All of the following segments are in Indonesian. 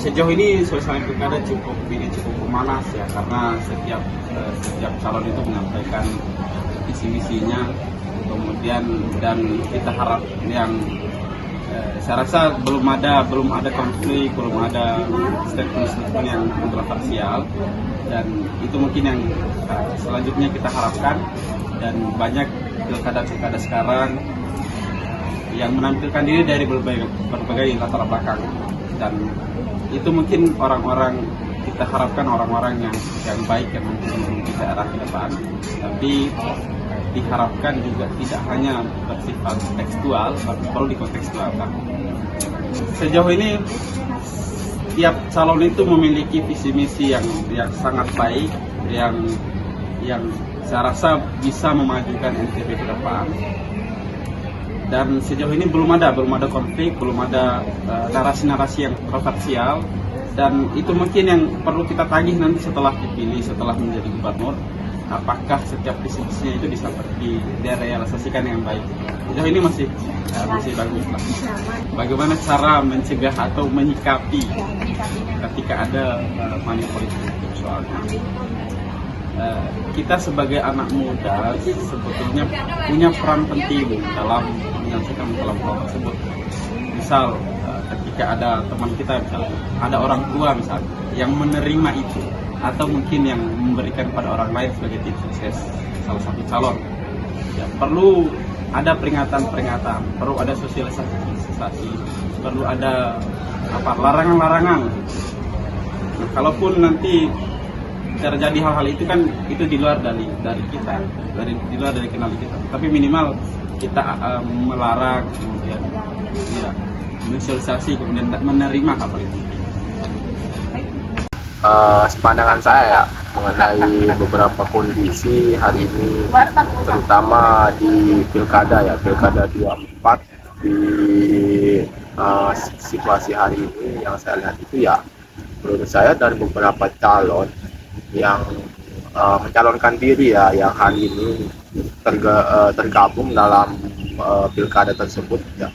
Sejauh ini suasana pilkada cukup memanas ya, karena setiap calon itu menyampaikan visi misinya, kemudian dan kita harap yang saya rasa belum ada konflik, belum ada statement yang kontroversial, dan itu mungkin yang selanjutnya kita harapkan. Dan banyak pilkada sekarang yang menampilkan diri dari berbagai latar belakang, dan itu mungkin kita harapkan orang-orang yang baik yang mungkin bisa arah ke depan, tapi diharapkan juga tidak hanya bersifat tekstual, tapi perlu dikontekstualkan. Sejauh ini tiap calon itu memiliki visi misi yang sangat baik, yang saya rasa bisa memajukan NTB ke depan. Dan sejauh ini belum ada konflik, belum ada narasi-narasi yang kontroversial, dan itu mungkin yang perlu kita tagih nanti setelah dipilih, setelah menjadi gubernur. Apakah setiap visi-misinya itu bisa direalisasikan dengan baik? Sejauh ini masih bagus lah. Bagaimana cara mencegah atau menyikapi ketika ada money politik soalnya? Kita sebagai anak muda sebetulnya punya peran penting dalam menyelesaikan masalah tersebut. Misal ketika ada teman kita, misalnya ada orang tua misalnya yang menerima itu, atau mungkin yang memberikan pada orang lain sebagai tim sukses salah satu calon, ya perlu ada peringatan, perlu ada sosialisasi, perlu ada larangan-larangan. Nah, kalaupun nanti terjadi hal-hal itu kan itu di luar dari kita, di luar dari kenal kita, tapi minimal kita melarang, kemudian ya sosialisasi, kemudian menerima hal itu. Sepandangan saya ya mengenai beberapa kondisi hari ini, terutama di pilkada 24, di situasi hari ini yang saya lihat itu ya, menurut saya dari beberapa calon yang mencalonkan diri ya, yang hari ini tergabung dalam pilkada tersebut ya,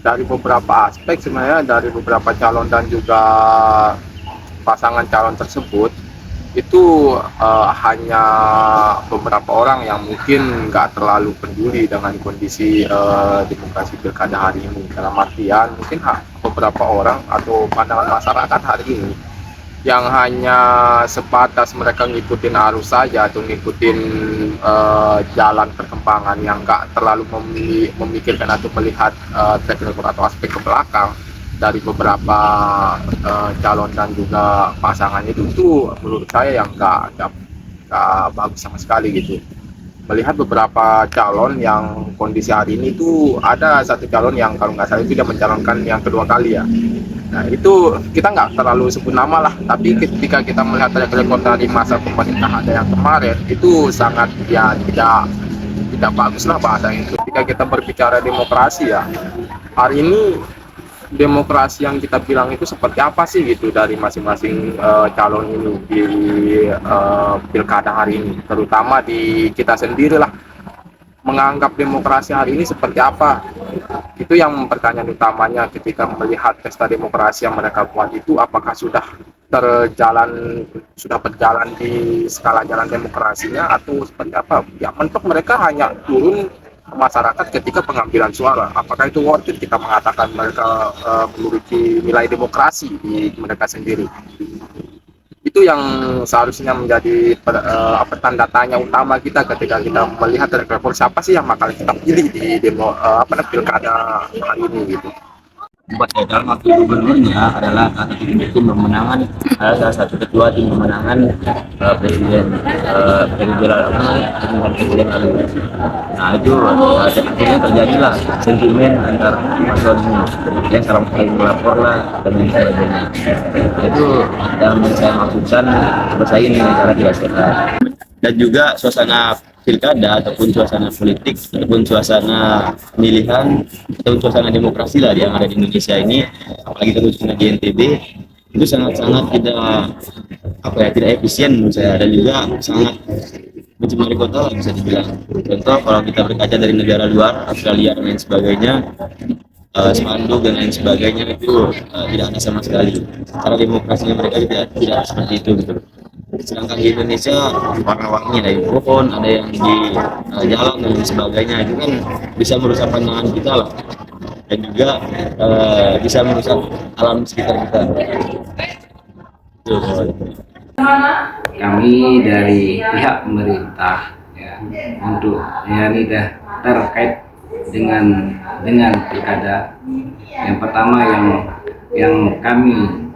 dari beberapa aspek sebenarnya, dari beberapa calon dan juga pasangan calon tersebut itu hanya beberapa orang yang mungkin nggak terlalu peduli dengan kondisi demokrasi pilkada hari ini. Dalam artian mungkin beberapa orang atau pandangan masyarakat hari ini yang hanya sebatas mereka ngikutin arus saja, atau ngikutin jalan perkembangan, yang nggak terlalu memikirkan atau melihat track record atau aspek ke belakang dari beberapa calon dan juga pasangannya itu menurut saya yang nggak bagus sama sekali gitu. Melihat beberapa calon yang kondisi hari ini itu ada satu calon yang kalau nggak salah itu dia mencalonkan yang kedua kali ya. Nah itu kita nggak terlalu sebut nama lah, tapi ketika kita melihat track record dari masa pemerintah ada yang kemarin itu sangat ya tidak bagus lah bahasa itu. Ketika kita berbicara demokrasi ya, hari ini demokrasi yang kita bilang itu seperti apa sih gitu dari masing-masing calon ini di pilkada hari ini, terutama di kita sendiri lah, menganggap demokrasi hari ini seperti apa. Itu yang pertanyaan utamanya ketika melihat pesta demokrasi yang mereka buat itu, apakah sudah berjalan di skala jalan demokrasinya atau seperti apa ya. Mentok mereka hanya turun masyarakat ketika pengambilan suara. Apakah itu worth it kita mengatakan mereka memiliki nilai demokrasi di mereka sendiri? Itu yang seharusnya menjadi tanda tanya utama kita ketika kita melihat track record siapa sih yang bakal kita pilih di pilkada hari ini gitu. Buat dalam waktu gubernurnya adalah tim pemenangan, salah satu ketua tim pemenangan presiden presiden lalu. Nah itu akhirnya terjadilah sentimen antar paslon yang sekarang melapor lah dan lain sebagainya. Itu yang saya maksudkan bersaing dengan cara tidak sehat. Dan juga suasana pilkada ataupun suasana politik ataupun suasana pemilihan atau suasana demokrasi lah yang ada di Indonesia ini, apalagi terutama di NTB, itu sangat-sangat tidak efisien menurut saya, dan juga sangat mencemari kota lah bisa dibilang. Contoh kalau kita berkaca dari negara luar, Australia dan lain sebagainya, spanduk dan lain sebagainya itu tidak ada sama sekali. Cara demokrasinya mereka tidak seperti itu gitu. Sedangkan di Indonesia warna-warni, ada yang pohon, ada yang di jalan dan lain sebagainya, itu kan bisa merusak pandangan kita lah, dan juga bisa merusak alam sekitar kita. Itu. Kami dari pihak pemerintah ya, untuk ini terkait dengan pilkada. Yang pertama yang kami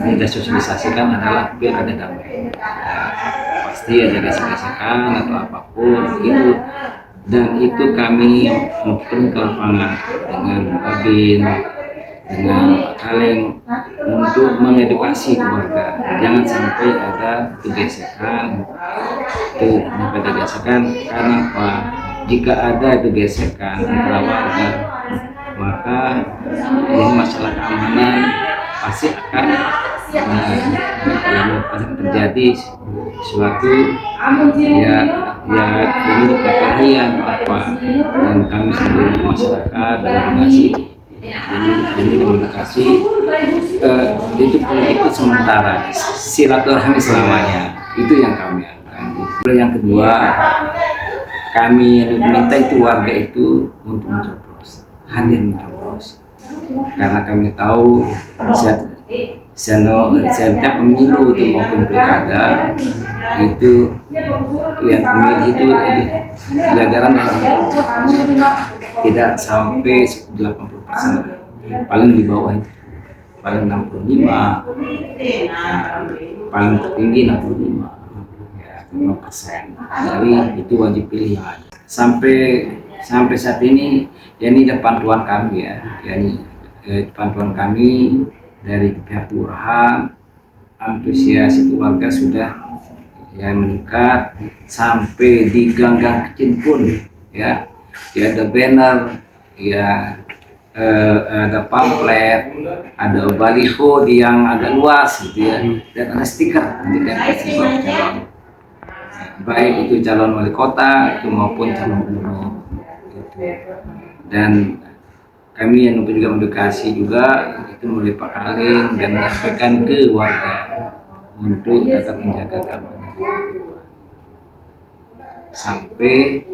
minta sosialisasikan adalah pilkada damai. Pasti ada gesek-gesekan atau apapun itu, dan itu kami turun ke lapangan dengan Babin, dengan Kaleng untuk mengedukasi keluarga. Jangan sampai ada gesekan. Karena apa? Jika ada gesekan antara warga, maka ini masalah keamanan pasti akan terjadi suatu ini perkelahian apa, dan kami sebagai masyarakat dalam jadi komunikasi itu politik sementara, silaturahmi selamanya, itu yang kami akan. Yang kedua, kami meminta itu warga itu untuk mencoblos, hadir mencoblos, karena kami tahu setiap pemilu itu maupun pilkada itu yang pemilih itu pelanggaran tidak sampai 80%, paling di bawah itu paling 65, paling tertinggi 65, ya 5%. Jadi itu wajib pilih yang ada. Sampai saat ini, ya ini ada pantuan kami pantuan kami dari pihak kelurahan, antusias keluarga sudah meningkat sampai di gang-gang kecil pun ya ada banner, ada pamflet, ada baliho yang agak luas gitu ya, dan ada stiker identifikasi calon, baik itu calon wali kota itu maupun calon gubernur gitu. Dan kami yang juga mendukasi juga itu melalui Pak Kaleng dan menyampaikan ke warga untuk tetap menjaga keamanan sampai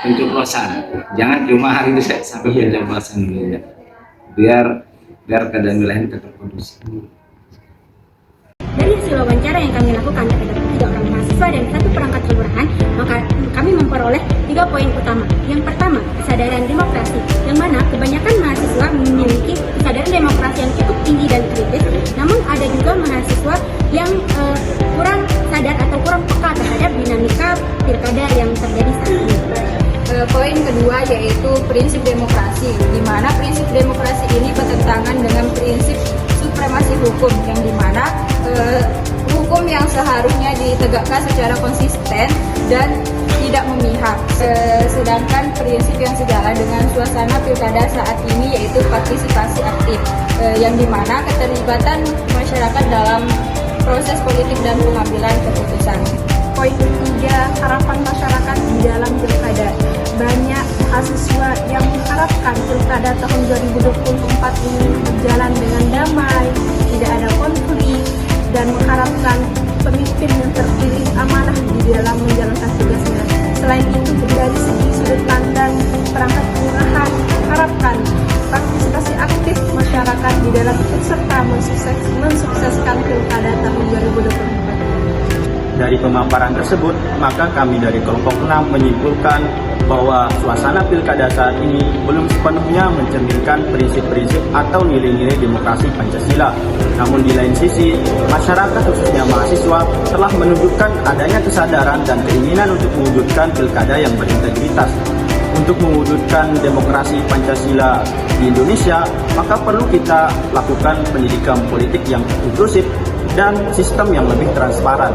pencoblosan. Jangan cuma hari itu sampai pencoblosan dulu ya. Biar keadaan wilayah tetap kondusif. Dari hasil wawancara yang kami lakukan terhadap 3 orang mahasiswa dan 1 perangkat kelurahan, maka kami memperoleh 3 poin utama. Yang pertama, kesadaran demokrasi, yang mana kebanyakan mahasiswa memiliki kesadaran demokrasi yang cukup tinggi dan kritis, namun ada juga mahasiswa yang kurang sadar atau kurang peka terhadap dinamika pilkada yang terjadi saat ini. Poin kedua yaitu prinsip demokrasi, di mana prinsip demokrasi ini bertentangan dengan prinsip supremasi hukum, yang dimana hukum yang seharusnya ditegakkan secara konsisten dan tidak memihak. Sedangkan prinsip yang sejalan dengan suasana pilkada saat ini yaitu partisipasi aktif, yang dimana keterlibatan masyarakat dalam proses politik dan pengambilan keputusan. Poin ketiga, harapan masyarakat di dalam pilkada. Banyak mahasiswa yang mengharapkan pilkada tahun 2024 ini berjalan dengan damai, tidak ada konflik, dan mengharapkan pemimpin yang terpilih amanah di dalam menjalankan tugasnya. Selain itu, dari segi sudut pandang perangkat kelurahan, harapkan partisipasi aktif masyarakat di dalam ikut serta mensukseskan pilkada tahun 2024. Dari pemaparan tersebut, maka kami dari kelompok 6 menyimpulkan bahwa suasana pilkada saat ini belum sepenuhnya mencerminkan prinsip-prinsip atau nilai-nilai demokrasi Pancasila. Namun di lain sisi, masyarakat khususnya mahasiswa telah menunjukkan adanya kesadaran dan keinginan untuk mewujudkan pilkada yang berintegritas. Untuk mewujudkan demokrasi Pancasila di Indonesia, maka perlu kita lakukan pendidikan politik yang inklusif dan sistem yang lebih transparan.